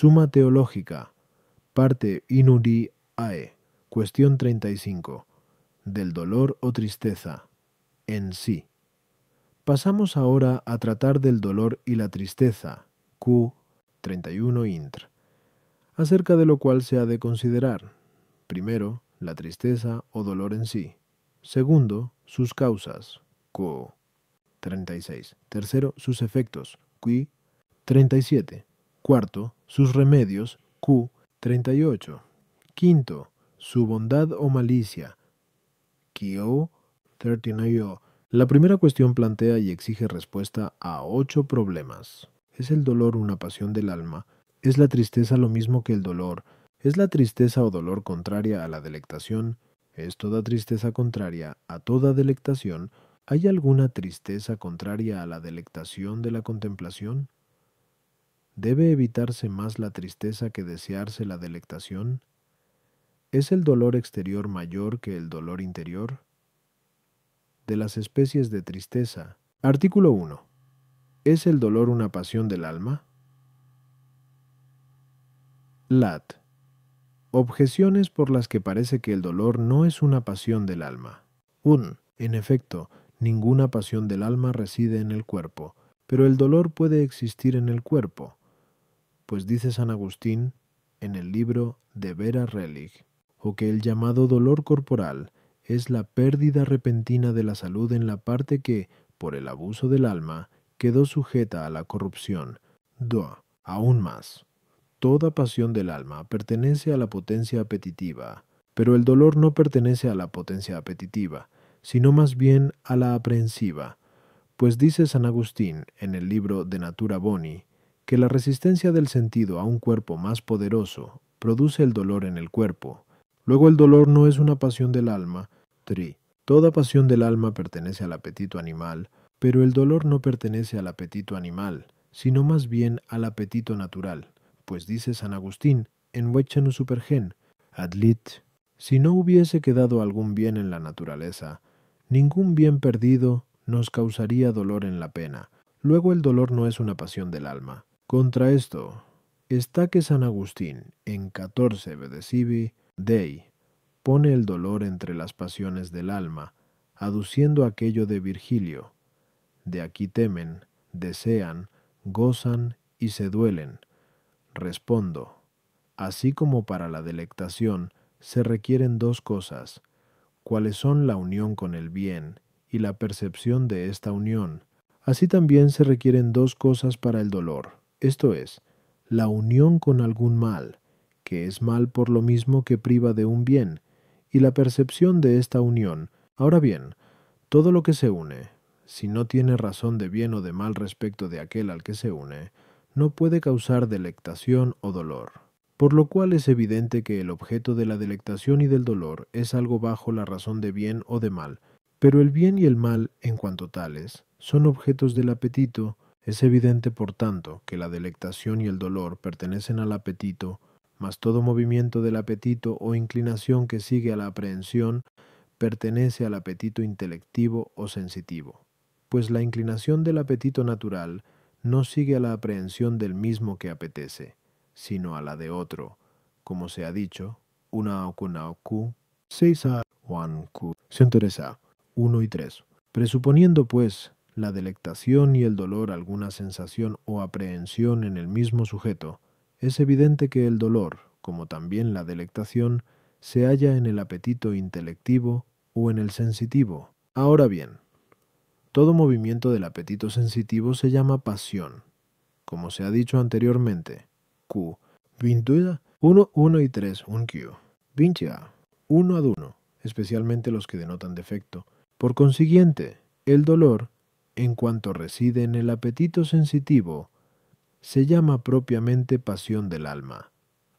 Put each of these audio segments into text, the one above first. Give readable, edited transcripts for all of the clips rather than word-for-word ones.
Suma Teológica, parte Inuri Ae, cuestión 35, del dolor o tristeza, en sí. Pasamos ahora a tratar del dolor y la tristeza, Q 31 intr, acerca de lo cual se ha de considerar, primero, la tristeza o dolor en sí, segundo, sus causas, Q 36, tercero, sus efectos, Q 37, cuarto, sus remedios, Q 38, quinto, su bondad o malicia, Q 39. La primera cuestión plantea y exige respuesta a 8 problemas. ¿Es el dolor una pasión del alma? ¿Es la tristeza lo mismo que el dolor? ¿Es la tristeza o dolor contraria a la delectación? ¿Es toda tristeza contraria a toda delectación? ¿Hay alguna tristeza contraria a la delectación de la contemplación? ¿Debe evitarse más la tristeza que desearse la delectación? ¿Es el dolor exterior mayor que el dolor interior? De las especies de tristeza. Artículo 1. ¿Es el dolor una pasión del alma? Lat. Objeciones por las que parece que el dolor no es una pasión del alma. 1. En efecto, ninguna pasión del alma reside en el cuerpo, pero el dolor puede existir en el cuerpo, pues dice San Agustín en el libro De Vera Relig, o que el llamado dolor corporal es la pérdida repentina de la salud en la parte que, por el abuso del alma, quedó sujeta a la corrupción. 2. Aún más. Toda pasión del alma pertenece a la potencia apetitiva, pero el dolor no pertenece a la potencia apetitiva, sino más bien a la aprehensiva, pues dice San Agustín en el libro De Natura Boni, que la resistencia del sentido a un cuerpo más poderoso produce el dolor en el cuerpo. Luego el dolor no es una pasión del alma. 3. Toda pasión del alma pertenece al apetito animal, pero el dolor no pertenece al apetito animal, sino más bien al apetito natural, pues dice San Agustín en Vecchanu Supergen, Adlit, si no hubiese quedado algún bien en la naturaleza, ningún bien perdido nos causaría dolor en la pena. Luego el dolor no es una pasión del alma. Contra esto está que San Agustín, en 14 Vedecivi Dei, pone el dolor entre las pasiones del alma, aduciendo aquello de Virgilio. De aquí temen, desean, gozan y se duelen. Respondo, así como para la delectación se requieren 2 cosas, cuáles son la unión con el bien y la percepción de esta unión. Así también se requieren 2 cosas para el dolor, esto es, la unión con algún mal, que es mal por lo mismo que priva de un bien, y la percepción de esta unión. Ahora bien, todo lo que se une, si no tiene razón de bien o de mal respecto de aquel al que se une, no puede causar delectación o dolor. Por lo cual es evidente que el objeto de la delectación y del dolor es algo bajo la razón de bien o de mal, pero el bien y el mal, en cuanto tales, son objetos del apetito. Es evidente, por tanto, que la delectación y el dolor pertenecen al apetito, mas todo movimiento del apetito o inclinación que sigue a la aprehensión pertenece al apetito intelectivo o sensitivo, pues la inclinación del apetito natural no sigue a la aprehensión del mismo que apetece, sino a la de otro, como se ha dicho, una oku, 6 a 1 se interesa 1 y 3. Presuponiendo, pues, la delectación y el dolor alguna sensación o aprehensión en el mismo sujeto, es evidente que el dolor, como también la delectación, se halla en el apetito intelectivo o en el sensitivo. Ahora bien, todo movimiento del apetito sensitivo se llama pasión, como se ha dicho anteriormente. Q. 1, 1 y 3, un Q. 20A. 1 ad 1, especialmente los que denotan defecto. Por consiguiente, el dolor, en cuanto reside en el apetito sensitivo, se llama propiamente pasión del alma,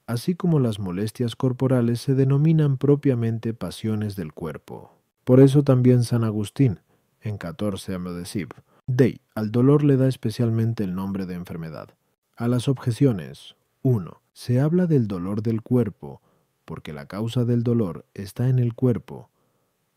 así como las molestias corporales se denominan propiamente pasiones del cuerpo. Por eso también San Agustín, en 14 Amodesiv, Dei, al dolor le da especialmente el nombre de enfermedad. A las objeciones. 1. Se habla del dolor del cuerpo, porque la causa del dolor está en el cuerpo,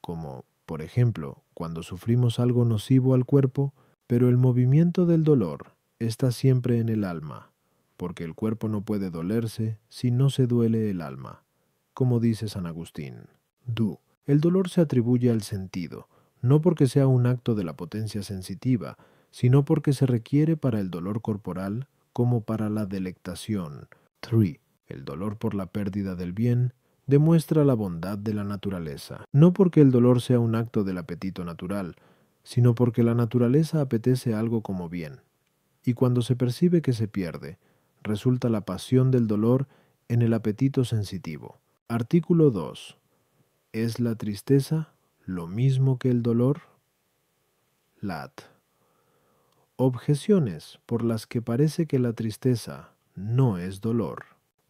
como, por ejemplo, cuando sufrimos algo nocivo al cuerpo, pero el movimiento del dolor está siempre en el alma, porque el cuerpo no puede dolerse si no se duele el alma, como dice San Agustín. Du. El dolor se atribuye al sentido, no porque sea un acto de la potencia sensitiva, sino porque se requiere para el dolor corporal como para la delectación. 3. El dolor por la pérdida del bien demuestra la bondad de la naturaleza, no porque el dolor sea un acto del apetito natural, sino porque la naturaleza apetece algo como bien. Y cuando se percibe que se pierde, resulta la pasión del dolor en el apetito sensitivo. Artículo 2. ¿Es la tristeza lo mismo que el dolor? Lat. Objeciones por las que parece que la tristeza no es dolor.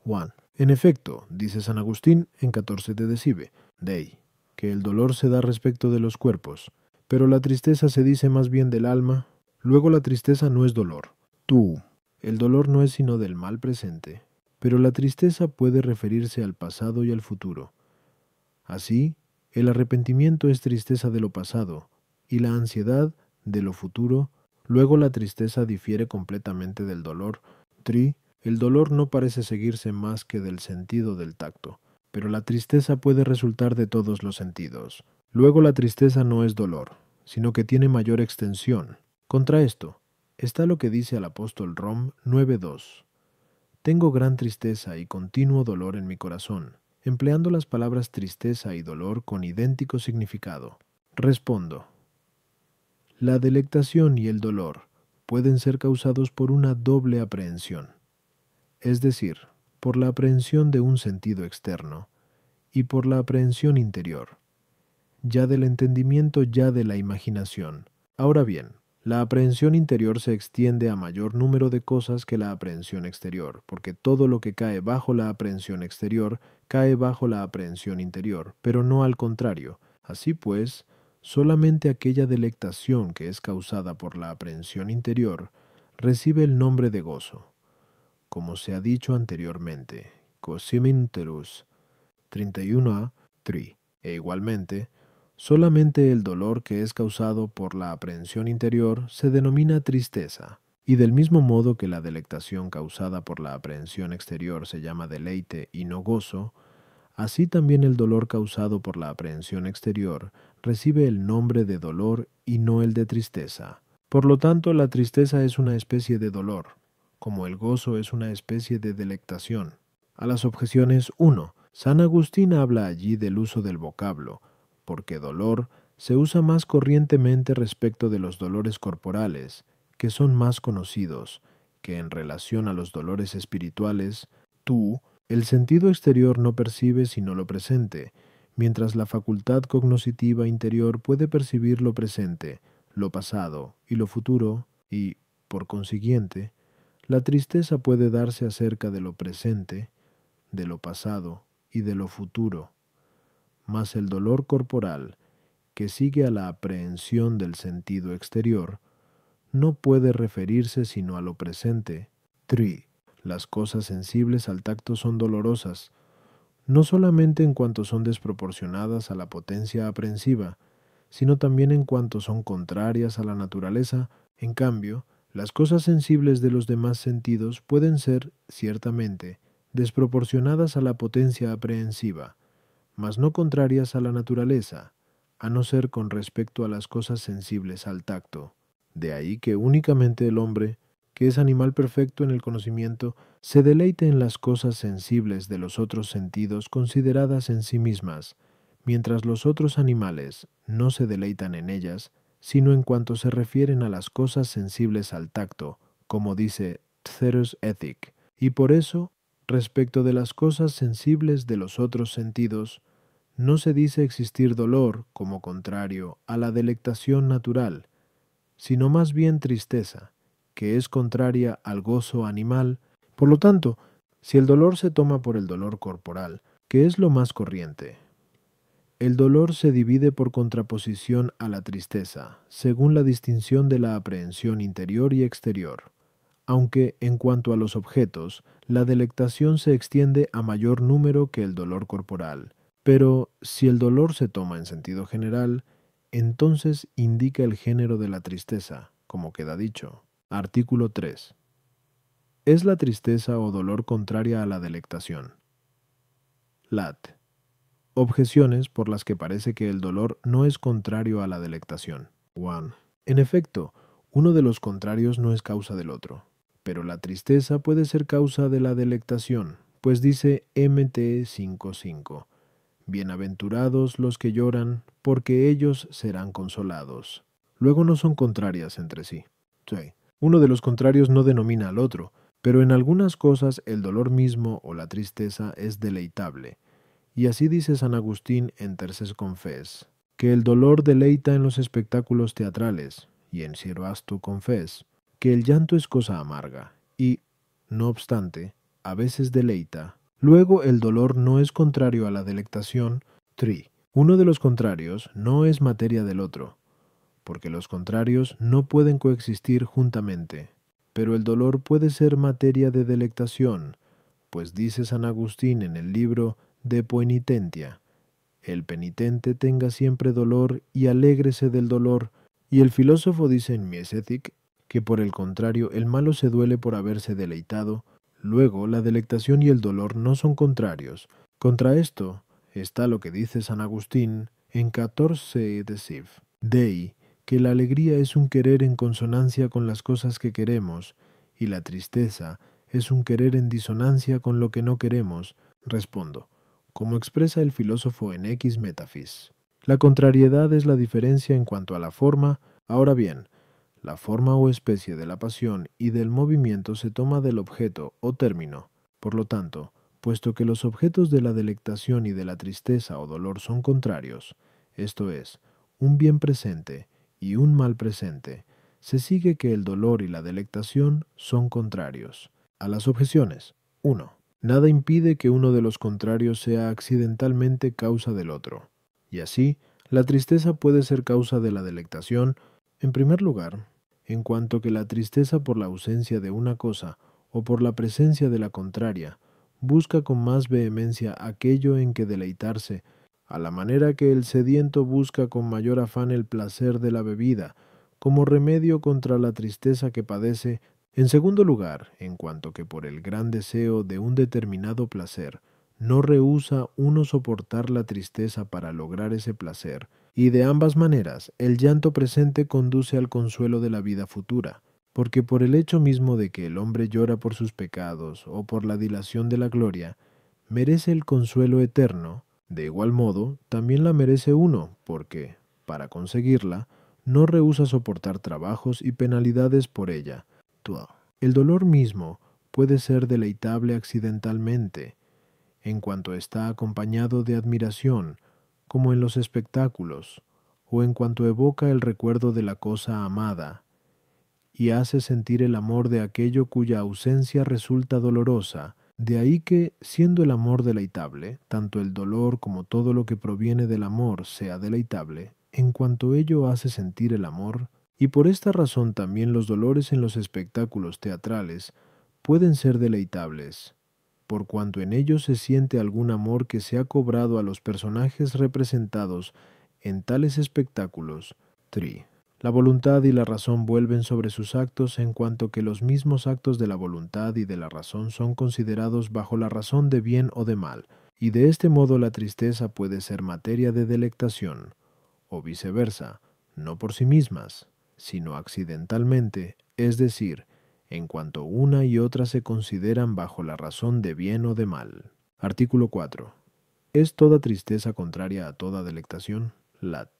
1. En efecto, dice San Agustín en 14 de Decibe, Dei, que el dolor se da respecto de los cuerpos, pero la tristeza se dice más bien del alma. Luego la tristeza no es dolor. Tú. El dolor no es sino del mal presente, pero la tristeza puede referirse al pasado y al futuro. Así, el arrepentimiento es tristeza de lo pasado y la ansiedad de lo futuro. Luego la tristeza difiere completamente del dolor. 3. El dolor no parece seguirse más que del sentido del tacto, pero la tristeza puede resultar de todos los sentidos. Luego la tristeza no es dolor, sino que tiene mayor extensión. Contra esto está lo que dice el apóstol Rom 9:2. Tengo gran tristeza y continuo dolor en mi corazón, empleando las palabras tristeza y dolor con idéntico significado. Respondo. La delectación y el dolor pueden ser causados por una doble aprehensión, es decir, por la aprehensión de un sentido externo y por la aprehensión interior, ya del entendimiento, ya de la imaginación. Ahora bien, la aprehensión interior se extiende a mayor número de cosas que la aprehensión exterior, porque todo lo que cae bajo la aprehensión exterior cae bajo la aprehensión interior, pero no al contrario. Así pues, solamente aquella delectación que es causada por la aprehensión interior recibe el nombre de gozo. Como se ha dicho anteriormente, Cosiminterus 31a 3, e igualmente, solamente el dolor que es causado por la aprehensión interior se denomina tristeza, y del mismo modo que la delectación causada por la aprehensión exterior se llama deleite y no gozo, así también el dolor causado por la aprehensión exterior recibe el nombre de dolor y no el de tristeza. Por lo tanto, la tristeza es una especie de dolor, como el gozo es una especie de delectación. A las objeciones 1. San Agustín habla allí del uso del vocablo, porque dolor se usa más corrientemente respecto de los dolores corporales, que son más conocidos, que en relación a los dolores espirituales. Tú, el sentido exterior no percibe sino lo presente, mientras la facultad cognoscitiva interior puede percibir lo presente, lo pasado y lo futuro, y, por consiguiente, la tristeza puede darse acerca de lo presente, de lo pasado y de lo futuro, mas el dolor corporal, que sigue a la aprehensión del sentido exterior, no puede referirse sino a lo presente. 3. Las cosas sensibles al tacto son dolorosas, no solamente en cuanto son desproporcionadas a la potencia aprehensiva, sino también en cuanto son contrarias a la naturaleza. En cambio, las cosas sensibles de los demás sentidos pueden ser, ciertamente, desproporcionadas a la potencia aprehensiva, mas no contrarias a la naturaleza, a no ser con respecto a las cosas sensibles al tacto. De ahí que únicamente el hombre, que es animal perfecto en el conocimiento, se deleite en las cosas sensibles de los otros sentidos consideradas en sí mismas, mientras los otros animales no se deleitan en ellas, sino en cuanto se refieren a las cosas sensibles al tacto, como dice Therus Ethic, y por eso, respecto de las cosas sensibles de los otros sentidos, no se dice existir dolor como contrario a la delectación natural, sino más bien tristeza, que es contraria al gozo animal. Por lo tanto, si el dolor se toma por el dolor corporal, que es lo más corriente, el dolor se divide por contraposición a la tristeza, según la distinción de la aprehensión interior y exterior, aunque, en cuanto a los objetos, la delectación se extiende a mayor número que el dolor corporal. Pero, si el dolor se toma en sentido general, entonces indica el género de la tristeza, como queda dicho. Artículo 3. ¿Es la tristeza o dolor contraria a la delectación? Lat. Objeciones por las que parece que el dolor no es contrario a la delectación. 1. En efecto, uno de los contrarios no es causa del otro, pero la tristeza puede ser causa de la delectación, pues dice Mt 5:5. Bienaventurados los que lloran, porque ellos serán consolados. Luego no son contrarias entre sí. Sí. Uno de los contrarios no denomina al otro, pero en algunas cosas el dolor mismo o la tristeza es deleitable. Y así dice San Agustín en Terces Confes, que el dolor deleita en los espectáculos teatrales, y en Siervasto Confes, que el llanto es cosa amarga, y, no obstante, a veces deleita. Luego el dolor no es contrario a la delectación. 3. Uno de los contrarios no es materia del otro, porque los contrarios no pueden coexistir juntamente. Pero el dolor puede ser materia de delectación, pues dice San Agustín en el libro De Poenitentia, el penitente tenga siempre dolor y alégrese del dolor, y el filósofo dice en Mies Ethic que por el contrario el malo se duele por haberse deleitado. Luego la delectación y el dolor no son contrarios. Contra esto está lo que dice San Agustín en 14 de Siv, Dei, que la alegría es un querer en consonancia con las cosas que queremos, y la tristeza es un querer en disonancia con lo que no queremos. Respondo, como expresa el filósofo en X Metafis. La contrariedad es la diferencia en cuanto a la forma. Ahora bien, la forma o especie de la pasión y del movimiento se toma del objeto o término. Por lo tanto, puesto que los objetos de la delectación y de la tristeza o dolor son contrarios, esto es, un bien presente y un mal presente, se sigue que el dolor y la delectación son contrarios. A las objeciones. 1. Nada impide que uno de los contrarios sea accidentalmente causa del otro. Y así, la tristeza puede ser causa de la delectación, en primer lugar, en cuanto que la tristeza por la ausencia de una cosa o por la presencia de la contraria, busca con más vehemencia aquello en que deleitarse, a la manera que el sediento busca con mayor afán el placer de la bebida, como remedio contra la tristeza que padece. En segundo lugar, en cuanto que por el gran deseo de un determinado placer, no rehúsa uno soportar la tristeza para lograr ese placer, y de ambas maneras el llanto presente conduce al consuelo de la vida futura, porque por el hecho mismo de que el hombre llora por sus pecados o por la dilación de la gloria, merece el consuelo eterno. De igual modo, también la merece uno, porque, para conseguirla, no rehúsa soportar trabajos y penalidades por ella. El dolor mismo puede ser deleitable accidentalmente, en cuanto está acompañado de admiración, como en los espectáculos, o en cuanto evoca el recuerdo de la cosa amada, y hace sentir el amor de aquello cuya ausencia resulta dolorosa. De ahí que, siendo el amor deleitable, tanto el dolor como todo lo que proviene del amor sea deleitable, en cuanto ello hace sentir el amor, y por esta razón también los dolores en los espectáculos teatrales pueden ser deleitables, por cuanto en ellos se siente algún amor que se ha cobrado a los personajes representados en tales espectáculos. 3. La voluntad y la razón vuelven sobre sus actos en cuanto que los mismos actos de la voluntad y de la razón son considerados bajo la razón de bien o de mal, y de este modo la tristeza puede ser materia de delectación, o viceversa, no por sí mismas, sino accidentalmente, es decir, en cuanto una y otra se consideran bajo la razón de bien o de mal. Artículo 4. ¿Es toda tristeza contraria a toda delectación? Lat.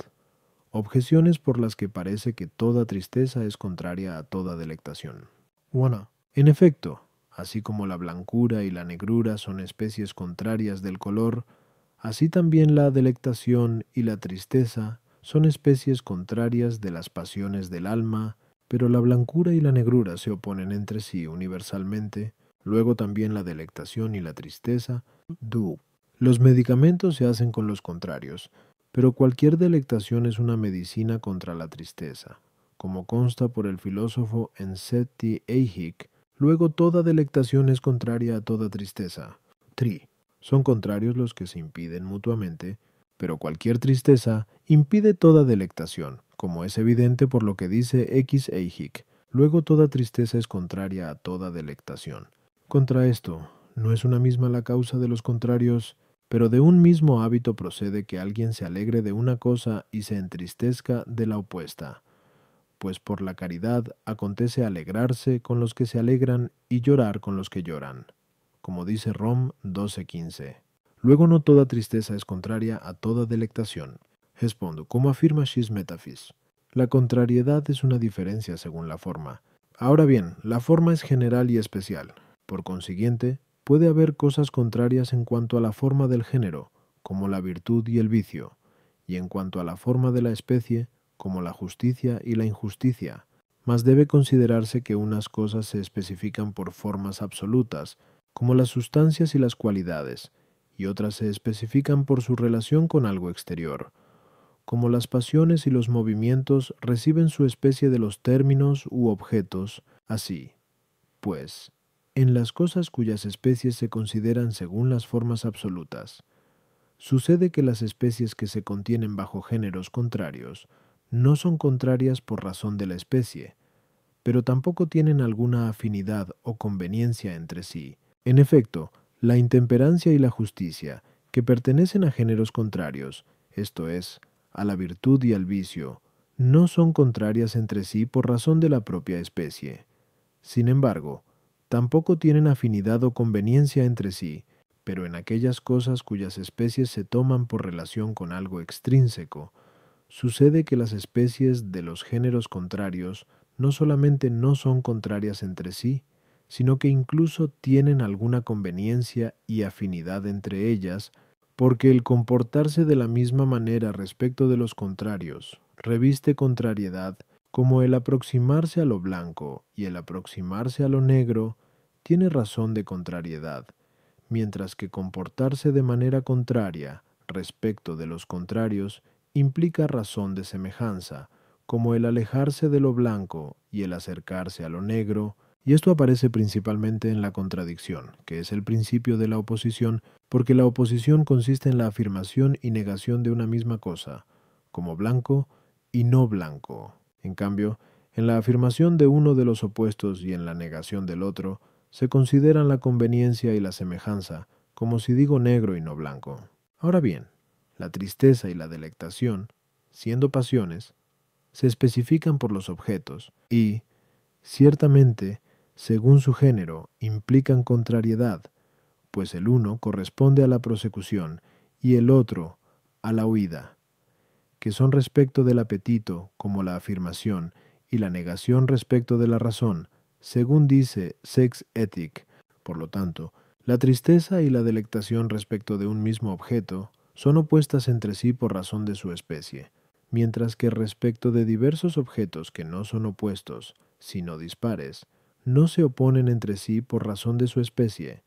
Objeciones por las que parece que toda tristeza es contraria a toda delectación. 1. En efecto, así como la blancura y la negrura son especies contrarias del color, así también la delectación y la tristeza son especies contrarias de las pasiones del alma, pero la blancura y la negrura se oponen entre sí universalmente, luego también la delectación y la tristeza. Los medicamentos se hacen con los contrarios, pero cualquier delectación es una medicina contra la tristeza, como consta por el filósofo en Seti Eihic. Luego toda delectación es contraria a toda tristeza. 3. Son contrarios los que se impiden mutuamente, pero cualquier tristeza impide toda delectación, como es evidente por lo que dice X Eihic. Luego toda tristeza es contraria a toda delectación. Contra esto, ¿no es una misma la causa de los contrarios? Pero de un mismo hábito procede que alguien se alegre de una cosa y se entristezca de la opuesta. Pues por la caridad acontece alegrarse con los que se alegran y llorar con los que lloran, como dice Rom 12:15. Luego no toda tristeza es contraria a toda delectación. Respondo, como afirma Shis Metafis. La contrariedad es una diferencia según la forma. Ahora bien, la forma es general y especial. Por consiguiente, puede haber cosas contrarias en cuanto a la forma del género, como la virtud y el vicio, y en cuanto a la forma de la especie, como la justicia y la injusticia. Mas debe considerarse que unas cosas se especifican por formas absolutas, como las sustancias y las cualidades, y otras se especifican por su relación con algo exterior, como las pasiones y los movimientos reciben su especie de los términos u objetos, así, pues, en las cosas cuyas especies se consideran según las formas absolutas, sucede que las especies que se contienen bajo géneros contrarios no son contrarias por razón de la especie, pero tampoco tienen alguna afinidad o conveniencia entre sí. En efecto, la intemperancia y la justicia, que pertenecen a géneros contrarios, esto es, a la virtud y al vicio, no son contrarias entre sí por razón de la propia especie. Sin embargo, tampoco tienen afinidad o conveniencia entre sí, pero en aquellas cosas cuyas especies se toman por relación con algo extrínseco, sucede que las especies de los géneros contrarios no solamente no son contrarias entre sí, sino que incluso tienen alguna conveniencia y afinidad entre ellas, porque el comportarse de la misma manera respecto de los contrarios reviste contrariedad, como el aproximarse a lo blanco y el aproximarse a lo negro tiene razón de contrariedad, mientras que comportarse de manera contraria respecto de los contrarios implica razón de semejanza, como el alejarse de lo blanco y el acercarse a lo negro, y esto aparece principalmente en la contradicción, que es el principio de la oposición, porque la oposición consiste en la afirmación y negación de una misma cosa, como blanco y no blanco. En cambio, en la afirmación de uno de los opuestos y en la negación del otro, se consideran la conveniencia y la semejanza, como si digo negro y no blanco. Ahora bien, la tristeza y la delectación, siendo pasiones, se especifican por los objetos y, ciertamente, según su género, implican contrariedad, pues el uno corresponde a la prosecución y el otro a la huida, que son respecto del apetito, como la afirmación, y la negación respecto de la razón, según dice Sex Ethic. Por lo tanto, la tristeza y la delectación respecto de un mismo objeto son opuestas entre sí por razón de su especie, mientras que respecto de diversos objetos que no son opuestos, sino dispares, no se oponen entre sí por razón de su especie,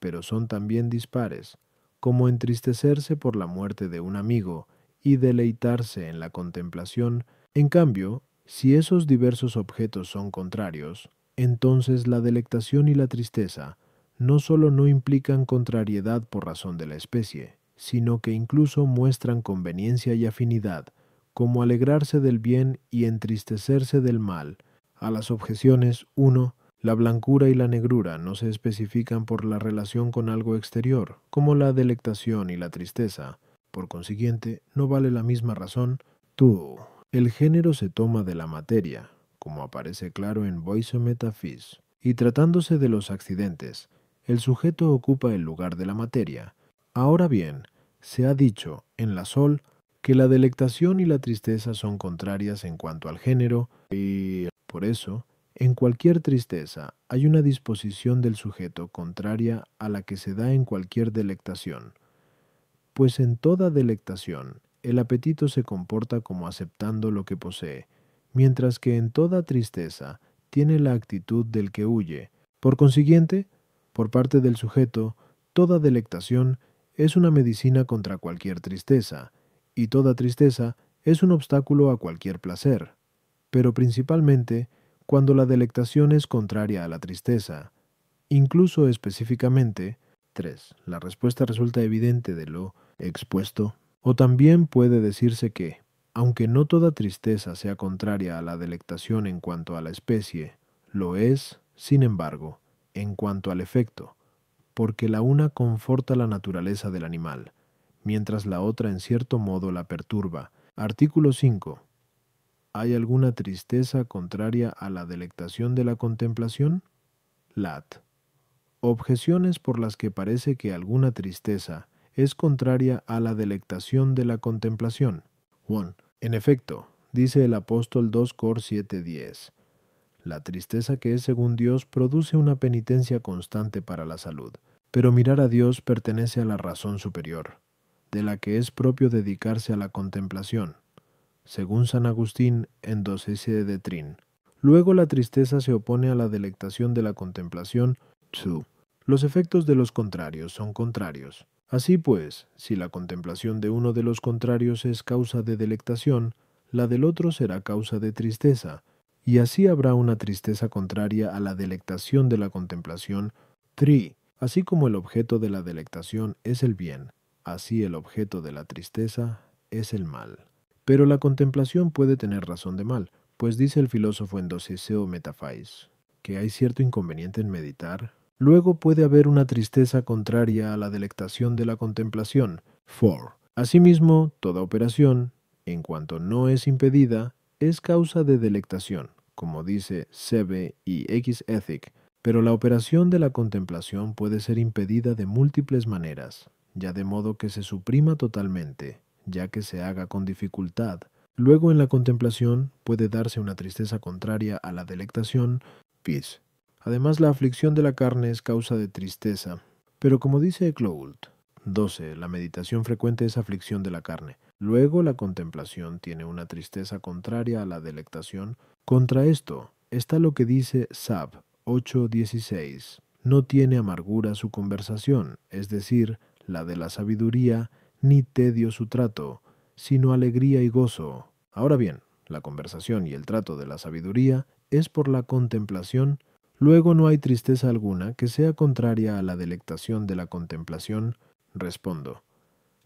pero son también dispares, como entristecerse por la muerte de un amigo y deleitarse en la contemplación. En cambio, si esos diversos objetos son contrarios, entonces la delectación y la tristeza no solo no implican contrariedad por razón de la especie, sino que incluso muestran conveniencia y afinidad, como alegrarse del bien y entristecerse del mal. A las objeciones 1, la blancura y la negrura no se especifican por la relación con algo exterior, como la delectación y la tristeza. Por consiguiente, no vale la misma razón. Tú. El género se toma de la materia, como aparece claro en Boyce Metaphys, y tratándose de los accidentes, el sujeto ocupa el lugar de la materia. Ahora bien, se ha dicho en la Sol que la delectación y la tristeza son contrarias en cuanto al género, y por eso, en cualquier tristeza hay una disposición del sujeto contraria a la que se da en cualquier delectación, pues en toda delectación el apetito se comporta como aceptando lo que posee, mientras que en toda tristeza tiene la actitud del que huye. Por consiguiente, por parte del sujeto, toda delectación es una medicina contra cualquier tristeza, y toda tristeza es un obstáculo a cualquier placer, pero principalmente cuando la delectación es contraria a la tristeza. Incluso específicamente, 3. La respuesta resulta evidente de lo expuesto. O también puede decirse que, Aunque no toda tristeza sea contraria a la delectación en cuanto a la especie, lo es, sin embargo, en cuanto al efecto, porque la una conforta la naturaleza del animal, mientras la otra en cierto modo la perturba. Artículo 5. ¿Hay alguna tristeza contraria a la delectación de la contemplación? Lat. Objeciones por las que parece que alguna tristeza es contraria a la delectación de la contemplación. 1. En efecto, dice el apóstol 2 Cor 7:10, la tristeza que es según Dios produce una penitencia constante para la salud, pero mirar a Dios pertenece a la razón superior, de la que es propio dedicarse a la contemplación, según San Agustín en Docese de Trin. Luego la tristeza se opone a la delectación de la contemplación. 2. Los efectos de los contrarios son contrarios. Así pues, si la contemplación de uno de los contrarios es causa de delectación, la del otro será causa de tristeza, y así habrá una tristeza contraria a la delectación de la contemplación. 3. Así como el objeto de la delectación es el bien, así el objeto de la tristeza es el mal. Pero la contemplación puede tener razón de mal, pues dice el filósofo en Doceseo Metafais, que hay cierto inconveniente en meditar. Luego puede haber una tristeza contraria a la delectación de la contemplación. 4. Asimismo, toda operación, en cuanto no es impedida, es causa de delectación, como dice Sebe y X Ethic, pero la operación de la contemplación puede ser impedida de múltiples maneras, ya de modo que se suprima totalmente, ya que se haga con dificultad. Luego en la contemplación puede darse una tristeza contraria a la delectación. Peace. Además, la aflicción de la carne es causa de tristeza. Pero como dice Ecloult, 12. La meditación frecuente es aflicción de la carne. Luego la contemplación tiene una tristeza contraria a la delectación. Contra esto está lo que dice Sab 8:16. No tiene amargura su conversación, es decir, la de la sabiduría, ni tedio su trato, sino alegría y gozo. Ahora bien, la conversación y el trato de la sabiduría es por la contemplación. Luego no hay tristeza alguna que sea contraria a la delectación de la contemplación. Respondo.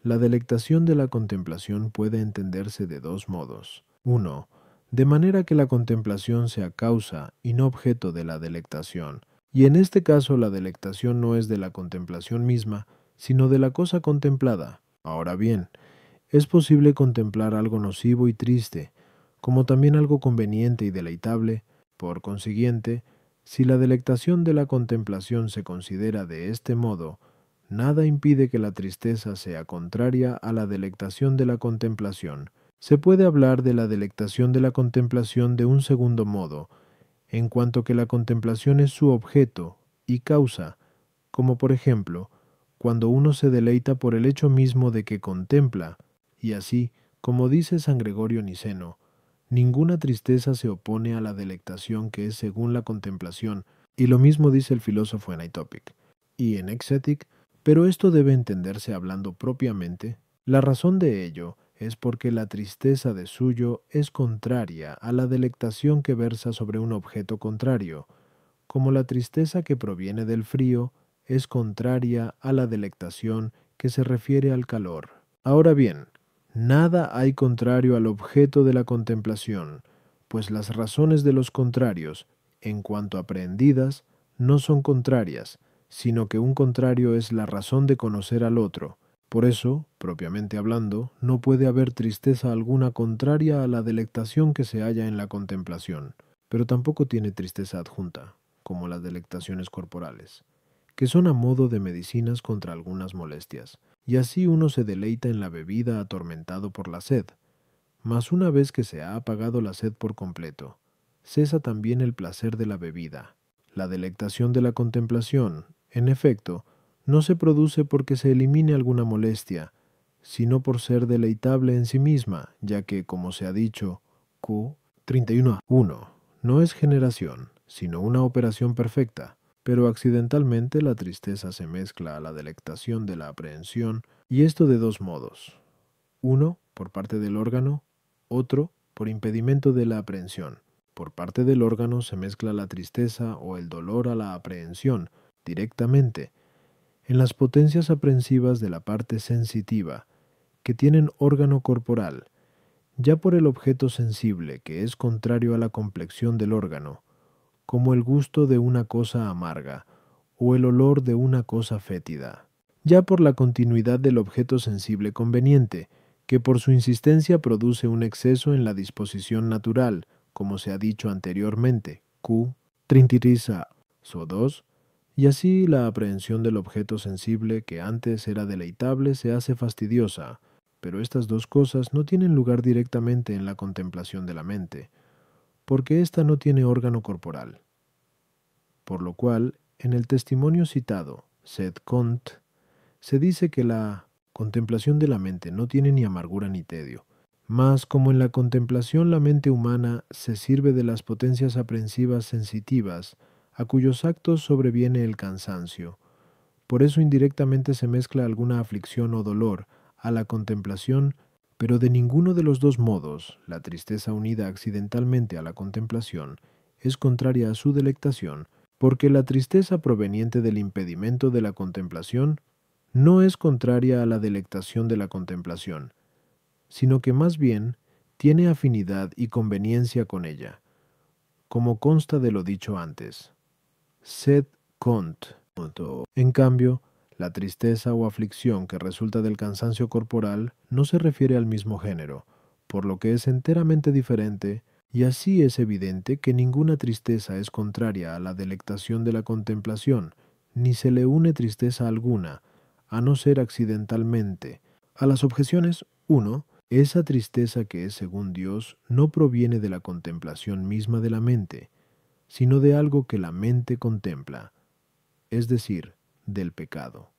La delectación de la contemplación puede entenderse de dos modos. 1. De manera que la contemplación sea causa y no objeto de la delectación, y en este caso la delectación no es de la contemplación misma, sino de la cosa contemplada. Ahora bien, es posible contemplar algo nocivo y triste, como también algo conveniente y deleitable. Por consiguiente, si la delectación de la contemplación se considera de este modo, nada impide que la tristeza sea contraria a la delectación de la contemplación. Se puede hablar de la delectación de la contemplación de un segundo modo, en cuanto que la contemplación es su objeto y causa, como por ejemplo, cuando uno se deleita por el hecho mismo de que contempla, y así, como dice San Gregorio Niceno, ninguna tristeza se opone a la delectación que es según la contemplación, y lo mismo dice el filósofo en Itopic y en Exetic, pero esto debe entenderse hablando propiamente. La razón de ello es porque la tristeza de suyo es contraria a la delectación que versa sobre un objeto contrario, como la tristeza que proviene del frío es contraria a la delectación que se refiere al calor. Ahora bien, nada hay contrario al objeto de la contemplación, pues las razones de los contrarios, en cuanto aprehendidas, no son contrarias, sino que un contrario es la razón de conocer al otro. Por eso, propiamente hablando, no puede haber tristeza alguna contraria a la delectación que se halla en la contemplación, pero tampoco tiene tristeza adjunta, como las delectaciones corporales, que son a modo de medicinas contra algunas molestias, y así uno se deleita en la bebida atormentado por la sed. Mas una vez que se ha apagado la sed por completo, cesa también el placer de la bebida. La delectación de la contemplación, en efecto, no se produce porque se elimine alguna molestia, sino por ser deleitable en sí misma, ya que, como se ha dicho, Q 31:1, no es generación, sino una operación perfecta, pero accidentalmente la tristeza se mezcla a la delectación de la aprehensión, y esto de dos modos. Uno, por parte del órgano, otro, por impedimento de la aprehensión. Por parte del órgano se mezcla la tristeza o el dolor a la aprehensión, directamente, en las potencias aprensivas de la parte sensitiva, que tienen órgano corporal, ya por el objeto sensible que es contrario a la complexión del órgano, como el gusto de una cosa amarga o el olor de una cosa fétida, ya por la continuidad del objeto sensible conveniente, que por su insistencia produce un exceso en la disposición natural, como se ha dicho anteriormente, Q. Trintiriza, So 2, y así la aprehensión del objeto sensible que antes era deleitable se hace fastidiosa, pero estas dos cosas no tienen lugar directamente en la contemplación de la mente, porque ésta no tiene órgano corporal. Por lo cual, en el testimonio citado, sed cont, se dice que la contemplación de la mente no tiene ni amargura ni tedio, mas como en la contemplación la mente humana se sirve de las potencias aprensivas sensitivas, a cuyos actos sobreviene el cansancio, por eso indirectamente se mezcla alguna aflicción o dolor a la contemplación, pero de ninguno de los dos modos, la tristeza unida accidentalmente a la contemplación, es contraria a su delectación, porque la tristeza proveniente del impedimento de la contemplación no es contraria a la delectación de la contemplación, sino que más bien tiene afinidad y conveniencia con ella, como consta de lo dicho antes. Sed cont. En cambio, la tristeza o aflicción que resulta del cansancio corporal no se refiere al mismo género, por lo que es enteramente diferente, y así es evidente que ninguna tristeza es contraria a la delectación de la contemplación, ni se le une tristeza alguna, a no ser accidentalmente. A las objeciones 1. Esa tristeza que es según Dios no proviene de la contemplación misma de la mente, sino de algo que la mente contempla, es decir, del pecado,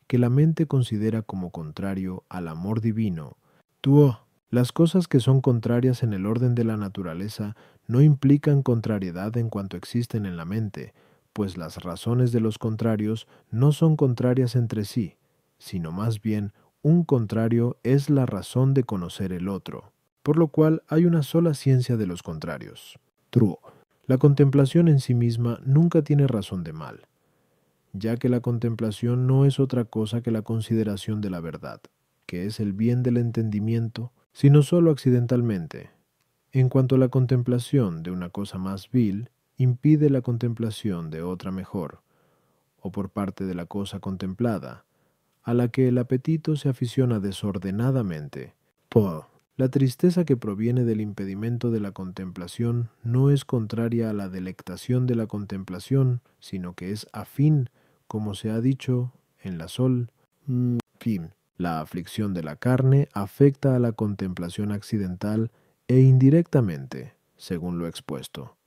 que la mente considera como contrario al amor divino. Tuo. Las cosas que son contrarias en el orden de la naturaleza no implican contrariedad en cuanto existen en la mente, pues las razones de los contrarios no son contrarias entre sí, sino más bien un contrario es la razón de conocer el otro, por lo cual hay una sola ciencia de los contrarios. Truo. La contemplación en sí misma nunca tiene razón de mal, ya que la contemplación no es otra cosa que la consideración de la verdad, que es el bien del entendimiento, sino sólo accidentalmente. En cuanto a la contemplación de una cosa más vil, impide la contemplación de otra mejor, o por parte de la cosa contemplada, a la que el apetito se aficiona desordenadamente. La tristeza que proviene del impedimento de la contemplación no es contraria a la delectación de la contemplación, sino que es afín, como se ha dicho en la Sol. Fin. La aflicción de la carne afecta a la contemplación accidental e indirectamente, según lo expuesto.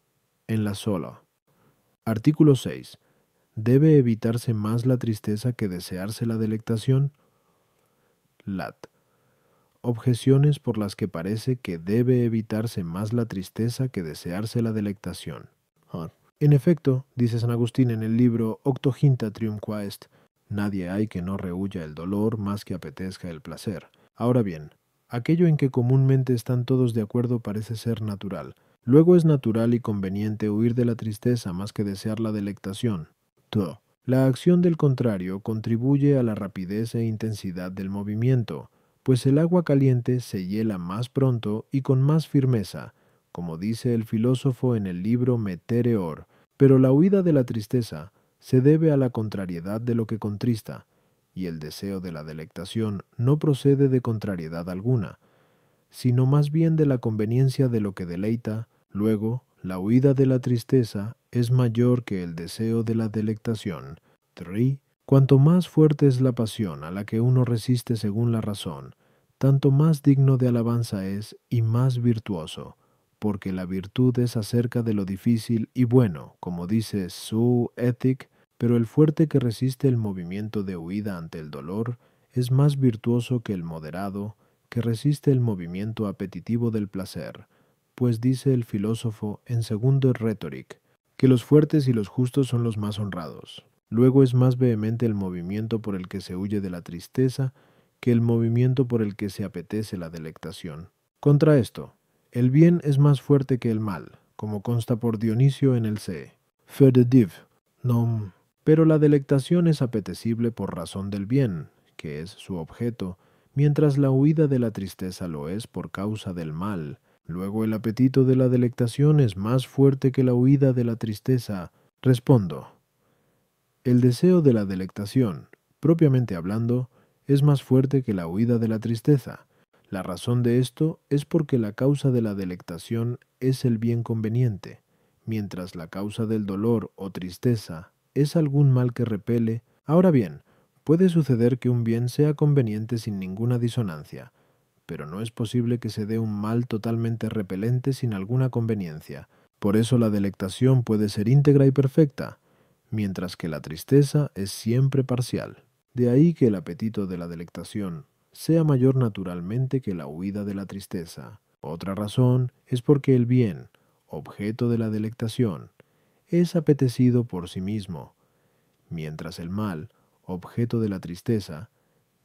En la Sola. Artículo 6. ¿Debe evitarse más la tristeza que desearse la delectación? Lat. Objeciones por las que parece que debe evitarse más la tristeza que desearse la delectación. En efecto, dice San Agustín en el libro Octoginta Trium Quaest, nadie hay que no rehuya el dolor más que apetezca el placer. Ahora bien, aquello en que comúnmente están todos de acuerdo parece ser natural. Luego es natural y conveniente huir de la tristeza más que desear la delectación. La acción del contrario contribuye a la rapidez e intensidad del movimiento, pues el agua caliente se hiela más pronto y con más firmeza, como dice el filósofo en el libro Metereor, pero la huida de la tristeza se debe a la contrariedad de lo que contrista, y el deseo de la delectación no procede de contrariedad alguna, sino más bien de la conveniencia de lo que deleita. Luego, la huida de la tristeza es mayor que el deseo de la delectación. 3. Cuanto más fuerte es la pasión a la que uno resiste según la razón, tanto más digno de alabanza es y más virtuoso, porque la virtud es acerca de lo difícil y bueno, como dice su Ethic, pero el fuerte que resiste el movimiento de huida ante el dolor es más virtuoso que el moderado, que resiste el movimiento apetitivo del placer, pues dice el filósofo en segundo Rhetoric, que los fuertes y los justos son los más honrados. Luego es más vehemente el movimiento por el que se huye de la tristeza que el movimiento por el que se apetece la delectación. Contra esto, el bien es más fuerte que el mal, como consta por Dionisio en el C. Fede div, nom. Pero la delectación es apetecible por razón del bien, que es su objeto, mientras la huida de la tristeza lo es por causa del mal. Luego el apetito de la delectación es más fuerte que la huida de la tristeza. Respondo. El deseo de la delectación, propiamente hablando, es más fuerte que la huida de la tristeza. La razón de esto es porque la causa de la delectación es el bien conveniente, mientras la causa del dolor o tristeza es algún mal que repele. Ahora bien, puede suceder que un bien sea conveniente sin ninguna disonancia, pero no es posible que se dé un mal totalmente repelente sin alguna conveniencia. Por eso la delectación puede ser íntegra y perfecta, mientras que la tristeza es siempre parcial. De ahí que el apetito de la delectación sea mayor naturalmente que la huida de la tristeza. Otra razón es porque el bien, objeto de la delectación, es apetecido por sí mismo, mientras el mal, objeto de la tristeza,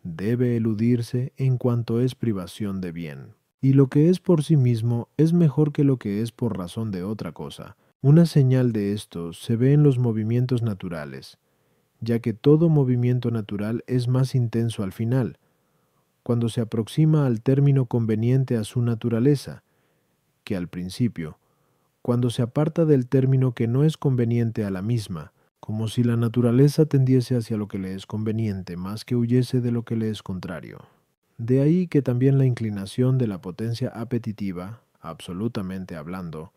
debe eludirse en cuanto es privación de bien. Y lo que es por sí mismo es mejor que lo que es por razón de otra cosa. Una señal de esto se ve en los movimientos naturales, ya que todo movimiento natural es más intenso al final, cuando se aproxima al término conveniente a su naturaleza, que al principio, cuando se aparta del término que no es conveniente a la misma, como si la naturaleza tendiese hacia lo que le es conveniente más que huyese de lo que le es contrario. De ahí que también la inclinación de la potencia apetitiva, absolutamente hablando,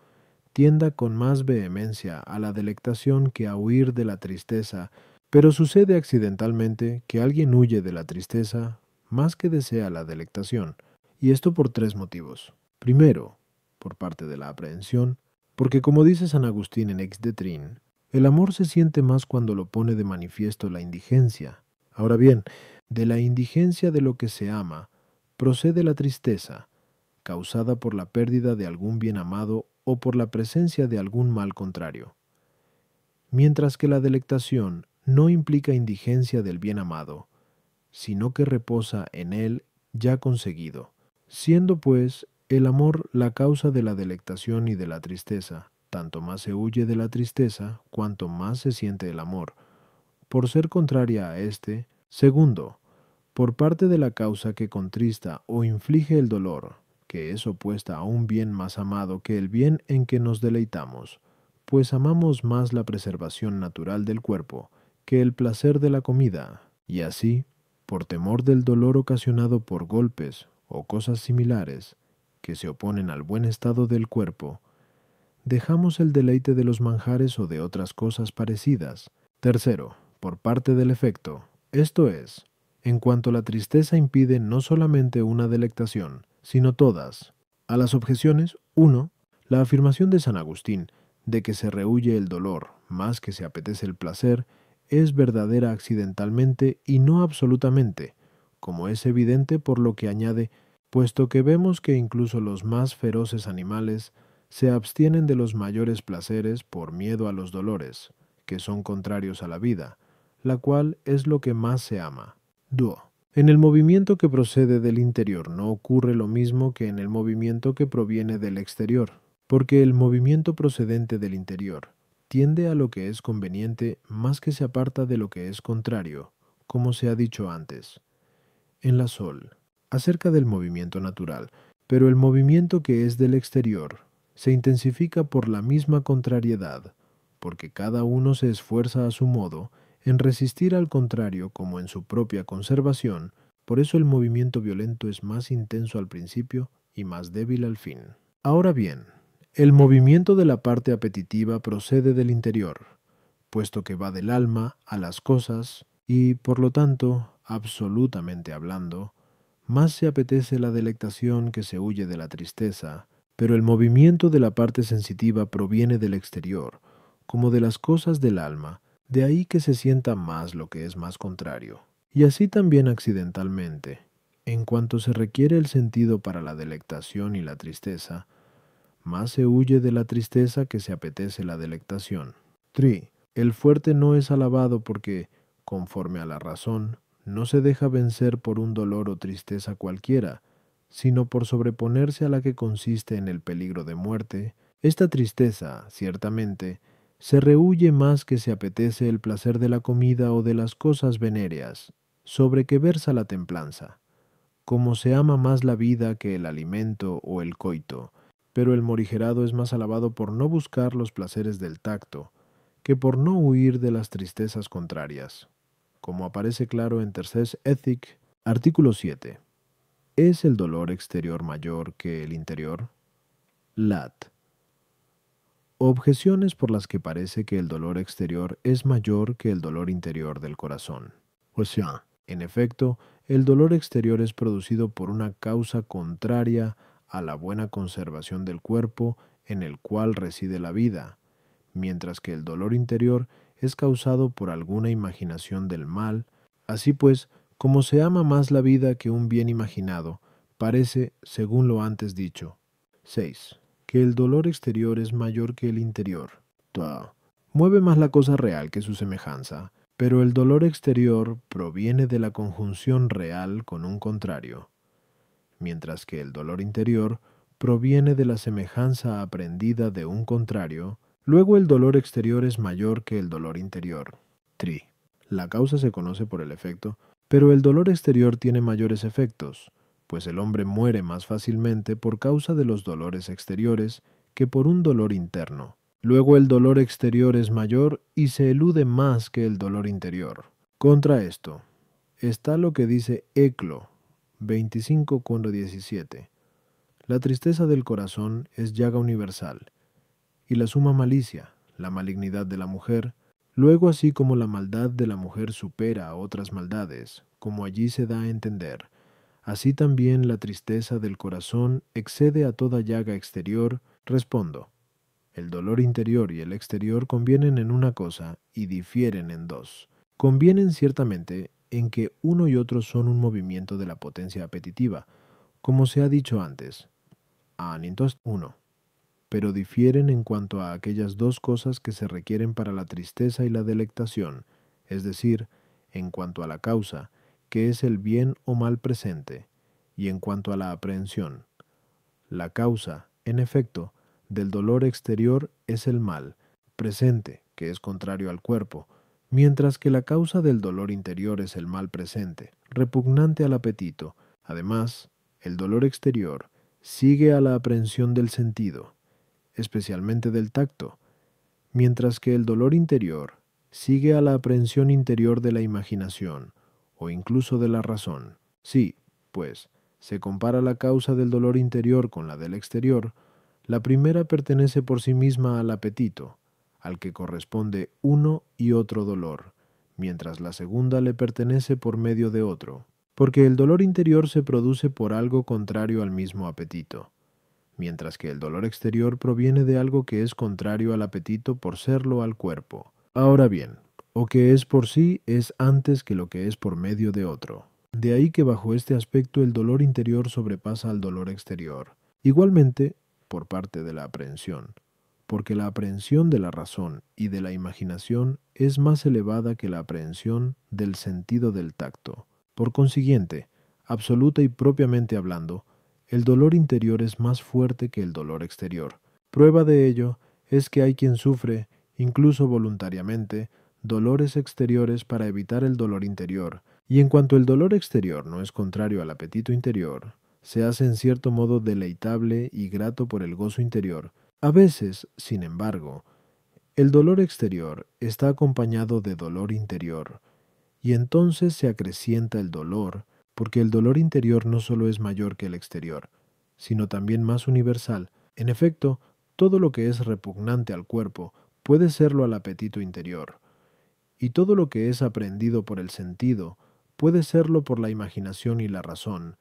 tienda con más vehemencia a la delectación que a huir de la tristeza, pero sucede accidentalmente que alguien huye de la tristeza más que desea la delectación, y esto por tres motivos. Primero, por parte de la aprehensión, porque como dice San Agustín en Ex Detrin, el amor se siente más cuando lo pone de manifiesto la indigencia. Ahora bien, de la indigencia de lo que se ama, procede la tristeza, causada por la pérdida de algún bien amado o por la presencia de algún mal contrario. Mientras que la delectación no implica indigencia del bien amado, sino que reposa en él ya conseguido, siendo pues el amor la causa de la delectación y de la tristeza. Tanto más se huye de la tristeza, cuanto más se siente el amor, por ser contraria a éste. Segundo, por parte de la causa que contrista o inflige el dolor, que es opuesta a un bien más amado que el bien en que nos deleitamos, pues amamos más la preservación natural del cuerpo que el placer de la comida, y así, por temor del dolor ocasionado por golpes o cosas similares que se oponen al buen estado del cuerpo, dejamos el deleite de los manjares o de otras cosas parecidas. Tercero, por parte del efecto, esto es, en cuanto la tristeza impide no solamente una delectación, sino todas. A las objeciones, 1. La afirmación de San Agustín de que se rehuye el dolor más que se apetece el placer es verdadera accidentalmente y no absolutamente, como es evidente por lo que añade, puesto que vemos que incluso los más feroces animales se abstienen de los mayores placeres por miedo a los dolores, que son contrarios a la vida, la cual es lo que más se ama. 2. En el movimiento que procede del interior no ocurre lo mismo que en el movimiento que proviene del exterior, porque el movimiento procedente del interior tiende a lo que es conveniente más que se aparta de lo que es contrario, como se ha dicho antes. En la Sol, acerca del movimiento natural, pero el movimiento que es del exterior se intensifica por la misma contrariedad, porque cada uno se esfuerza a su modo en resistir al contrario como en su propia conservación. Por eso el movimiento violento es más intenso al principio y más débil al fin. Ahora bien, el movimiento de la parte apetitiva procede del interior, puesto que va del alma a las cosas y, por lo tanto, absolutamente hablando, más se apetece la delectación que se huye de la tristeza, pero el movimiento de la parte sensitiva proviene del exterior, como de las cosas del alma, de ahí que se sienta más lo que es más contrario. Y así también accidentalmente, en cuanto se requiere el sentido para la delectación y la tristeza, más se huye de la tristeza que se apetece la delectación. 3. El fuerte no es alabado porque, conforme a la razón, no se deja vencer por un dolor o tristeza cualquiera, sino por sobreponerse a la que consiste en el peligro de muerte. Esta tristeza, ciertamente, se rehuye más que se apetece el placer de la comida o de las cosas venéreas, sobre que versa la templanza, como se ama más la vida que el alimento o el coito, pero el morigerado es más alabado por no buscar los placeres del tacto, que por no huir de las tristezas contrarias. Como aparece claro en Terces Ethic, artículo 7. ¿Es el dolor exterior mayor que el interior? Lat. Objeciones por las que parece que el dolor exterior es mayor que el dolor interior del corazón. O sea, en efecto, el dolor exterior es producido por una causa contraria a la buena conservación del cuerpo en el cual reside la vida, mientras que el dolor interior es causado por alguna imaginación del mal. Así pues, como se ama más la vida que un bien imaginado, parece, según lo antes dicho. 6. Que el dolor exterior es mayor que el interior. Mueve más la cosa real que su semejanza, pero el dolor exterior proviene de la conjunción real con un contrario, mientras que el dolor interior proviene de la semejanza aprendida de un contrario. Luego el dolor exterior es mayor que el dolor interior. La causa se conoce por el efecto, pero el dolor exterior tiene mayores efectos, pues el hombre muere más fácilmente por causa de los dolores exteriores que por un dolor interno. Luego el dolor exterior es mayor y se elude más que el dolor interior. Contra esto está lo que dice Eclo 25:17. La tristeza del corazón es llaga universal, y la suma malicia, la malignidad de la mujer, luego así como la maldad de la mujer supera a otras maldades, como allí se da a entender, así también la tristeza del corazón excede a toda llaga exterior. Respondo, el dolor interior y el exterior convienen en una cosa y difieren en dos. Convienen ciertamente en que uno y otro son un movimiento de la potencia apetitiva, como se ha dicho antes. Anintos 1. Pero difieren en cuanto a aquellas dos cosas que se requieren para la tristeza y la delectación, es decir, en cuanto a la causa, que es el bien o mal presente, y en cuanto a la aprehensión. La causa, en efecto, del dolor exterior es el mal presente, que es contrario al cuerpo, mientras que la causa del dolor interior es el mal presente, repugnante al apetito. Además, el dolor exterior sigue a la aprehensión del sentido, especialmente del tacto, mientras que el dolor interior sigue a la aprehensión interior de la imaginación, o incluso de la razón. Sí, pues, se compara la causa del dolor interior con la del exterior, la primera pertenece por sí misma al apetito, al que corresponde uno y otro dolor, mientras la segunda le pertenece por medio de otro, porque el dolor interior se produce por algo contrario al mismo apetito, mientras que el dolor exterior proviene de algo que es contrario al apetito por serlo al cuerpo. Ahora bien, o que es por sí es antes que lo que es por medio de otro. De ahí que bajo este aspecto el dolor interior sobrepasa al dolor exterior. Igualmente, por parte de la aprehensión, porque la aprehensión de la razón y de la imaginación es más elevada que la aprehensión del sentido del tacto. Por consiguiente, absoluta y propiamente hablando, el dolor interior es más fuerte que el dolor exterior. Prueba de ello es que hay quien sufre, incluso voluntariamente, dolores exteriores para evitar el dolor interior, y en cuanto el dolor exterior no es contrario al apetito interior, se hace en cierto modo deleitable y grato por el gozo interior. A veces, sin embargo, el dolor exterior está acompañado de dolor interior, y entonces se acrecienta el dolor, porque el dolor interior no solo es mayor que el exterior, sino también más universal. En efecto, todo lo que es repugnante al cuerpo puede serlo al apetito interior, y todo lo que es aprendido por el sentido puede serlo por la imaginación y la razón,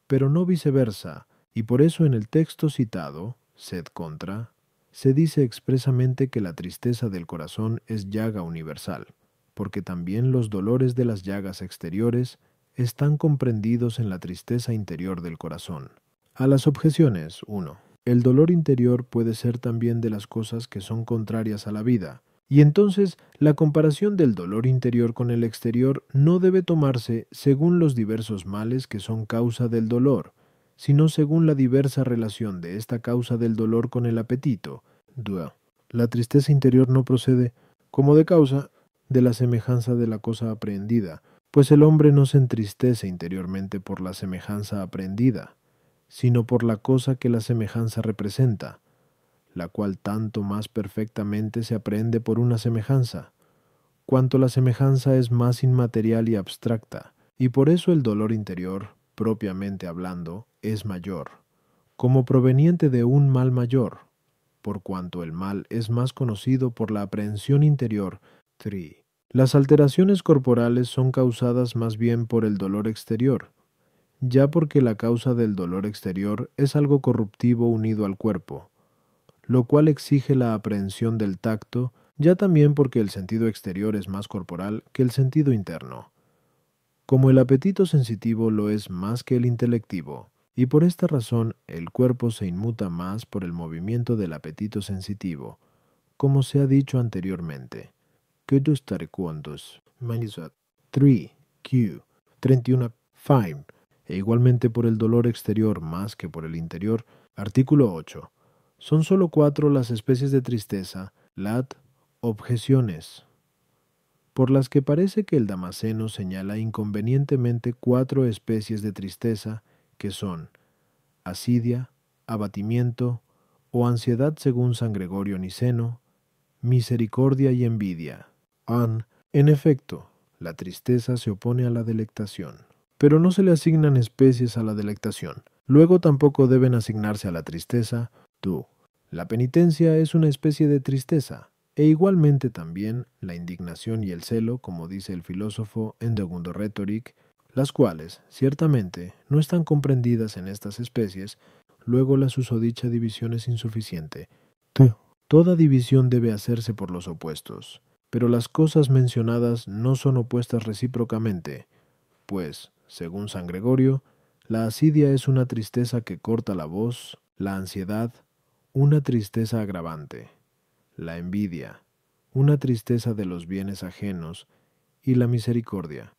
pero no viceversa, y por eso en el texto citado, sed contra, se dice expresamente que la tristeza del corazón es llaga universal, porque también los dolores de las llagas exteriores están comprendidos en la tristeza interior del corazón. A las objeciones, 1. El dolor interior puede ser también de las cosas que son contrarias a la vida, y entonces la comparación del dolor interior con el exterior no debe tomarse según los diversos males que son causa del dolor, sino según la diversa relación de esta causa del dolor con el apetito. 2. La tristeza interior no procede, como de causa, de la semejanza de la cosa aprehendida, Pues el hombre no se entristece interiormente por la semejanza aprendida, sino por la cosa que la semejanza representa, la cual tanto más perfectamente se aprende por una semejanza, cuanto la semejanza es más inmaterial y abstracta, y por eso el dolor interior, propiamente hablando, es mayor, como proveniente de un mal mayor, por cuanto el mal es más conocido por la aprehensión interior. 3. Las alteraciones corporales son causadas más bien por el dolor exterior, ya porque la causa del dolor exterior es algo corruptivo unido al cuerpo, lo cual exige la aprehensión del tacto, ya también porque el sentido exterior es más corporal que el sentido interno, como el apetito sensitivo lo es más que el intelectivo, y por esta razón el cuerpo se inmuta más por el movimiento del apetito sensitivo, como se ha dicho anteriormente. Kudustarekuondos, Manisat 3, Q, 31, Fine, e igualmente por el dolor exterior más que por el interior. Artículo 8. Son sólo 4 las especies de tristeza, lat, objeciones, por las que parece que el Damasceno señala inconvenientemente 4 especies de tristeza, que son asidia, abatimiento o ansiedad según San Gregorio Niceno, misericordia y envidia. En efecto, la tristeza se opone a la delectación, pero no se le asignan especies a la delectación. Luego tampoco deben asignarse a la tristeza, tú. La penitencia es una especie de tristeza, e igualmente también la indignación y el celo, como dice el filósofo en Segundo Rhetoric, las cuales, ciertamente, no están comprendidas en estas especies. Luego la susodicha división es insuficiente. Tú. Toda división debe hacerse por los opuestos, pero las cosas mencionadas no son opuestas recíprocamente, pues, según San Gregorio, la asidia es una tristeza que corta la voz, la ansiedad, una tristeza agravante, la envidia, una tristeza de los bienes ajenos, y la misericordia,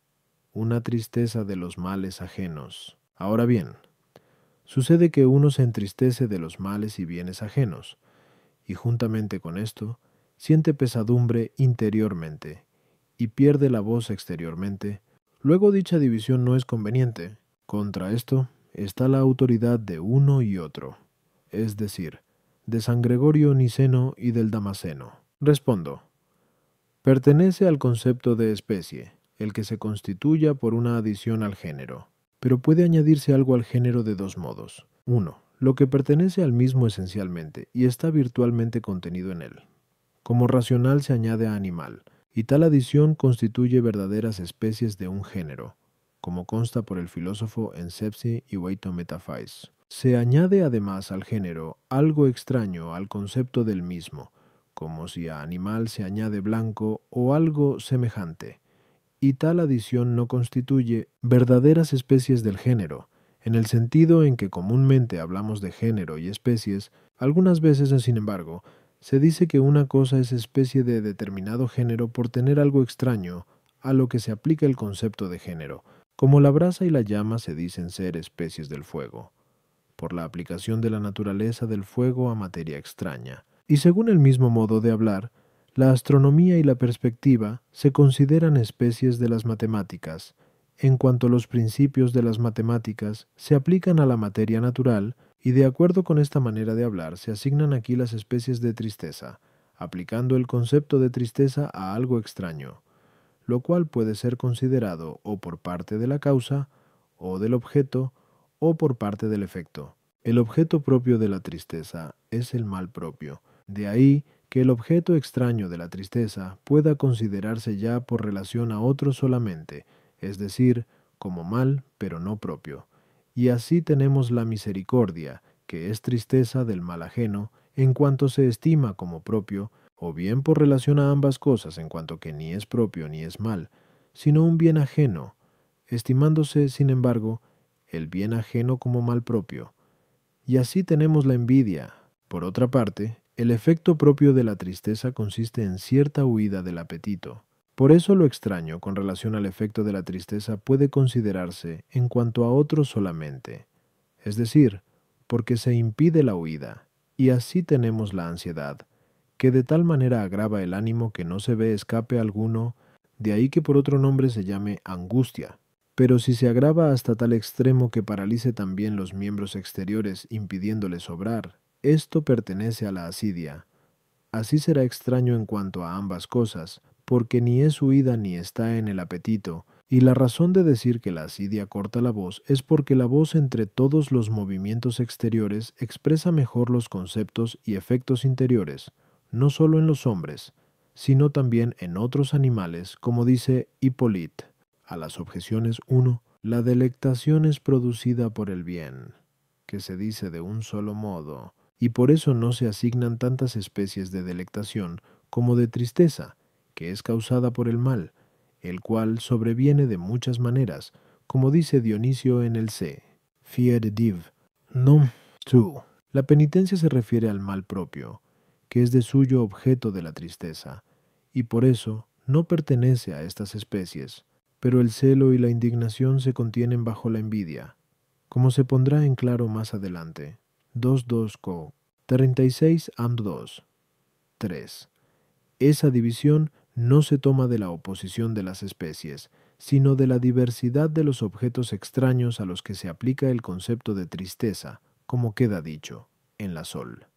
una tristeza de los males ajenos. Ahora bien, sucede que uno se entristece de los males y bienes ajenos, y juntamente con esto, siente pesadumbre interiormente, y pierde la voz exteriormente. Luego dicha división no es conveniente. Contra esto está la autoridad de uno y otro, es decir, de San Gregorio Niceno y del Damasceno. Respondo. Pertenece al concepto de especie, el que se constituya por una adición al género, pero puede añadirse algo al género de dos modos. 1. Lo que pertenece al mismo esencialmente y está virtualmente contenido en él. Como racional se añade a animal, y tal adición constituye verdaderas especies de un género, como consta por el filósofo en Sepsi y Weito Metaphys. Se añade además al género algo extraño al concepto del mismo, como si a animal se añade blanco o algo semejante, y tal adición no constituye verdaderas especies del género, en el sentido en que comúnmente hablamos de género y especies. Algunas veces, sin embargo, se dice que una cosa es especie de determinado género por tener algo extraño a lo que se aplica el concepto de género, como la brasa y la llama se dicen ser especies del fuego, por la aplicación de la naturaleza del fuego a materia extraña. Y según el mismo modo de hablar, la astronomía y la perspectiva se consideran especies de las matemáticas, en cuanto los principios de las matemáticas se aplican a la materia natural, y de acuerdo con esta manera de hablar se asignan aquí las especies de tristeza, aplicando el concepto de tristeza a algo extraño, lo cual puede ser considerado o por parte de la causa, o del objeto, o por parte del efecto. El objeto propio de la tristeza es el mal propio. De ahí que el objeto extraño de la tristeza pueda considerarse ya por relación a otro solamente, es decir, como mal, pero no propio. Y así tenemos la misericordia, que es tristeza del mal ajeno, en cuanto se estima como propio, o bien por relación a ambas cosas en cuanto que ni es propio ni es mal, sino un bien ajeno, estimándose, sin embargo, el bien ajeno como mal propio. Y así tenemos la envidia. Por otra parte, el efecto propio de la tristeza consiste en cierta huida del apetito. Por eso lo extraño con relación al efecto de la tristeza puede considerarse en cuanto a otro solamente, es decir, porque se impide la huida. Y así tenemos la ansiedad, que de tal manera agrava el ánimo que no se ve escape alguno De ahí que por otro nombre se llame angustia. Pero si se agrava hasta tal extremo que paralice también los miembros exteriores impidiéndoles obrar, esto pertenece a la asidia. Así será extraño en cuanto a ambas cosas, porque ni es huida ni está en el apetito, y la razón de decir que la asidia corta la voz es porque la voz entre todos los movimientos exteriores expresa mejor los conceptos y efectos interiores, no solo en los hombres, sino también en otros animales, como dice Hippolyte. A las objeciones 1, la delectación es producida por el bien, que se dice de un solo modo, y por eso no se asignan tantas especies de delectación como de tristeza, que es causada por el mal, el cual sobreviene de muchas maneras, como dice Dionisio en el C. Fiat div. Nom. 2. La penitencia se refiere al mal propio, que es de suyo objeto de la tristeza, y por eso no pertenece a estas especies, pero el celo y la indignación se contienen bajo la envidia, como se pondrá en claro más adelante. 2.2 co. 36 am 2. 3. Esa división no se toma de la oposición de las especies, sino de la diversidad de los objetos extraños a los que se aplica el concepto de tristeza, como queda dicho, en la Sol.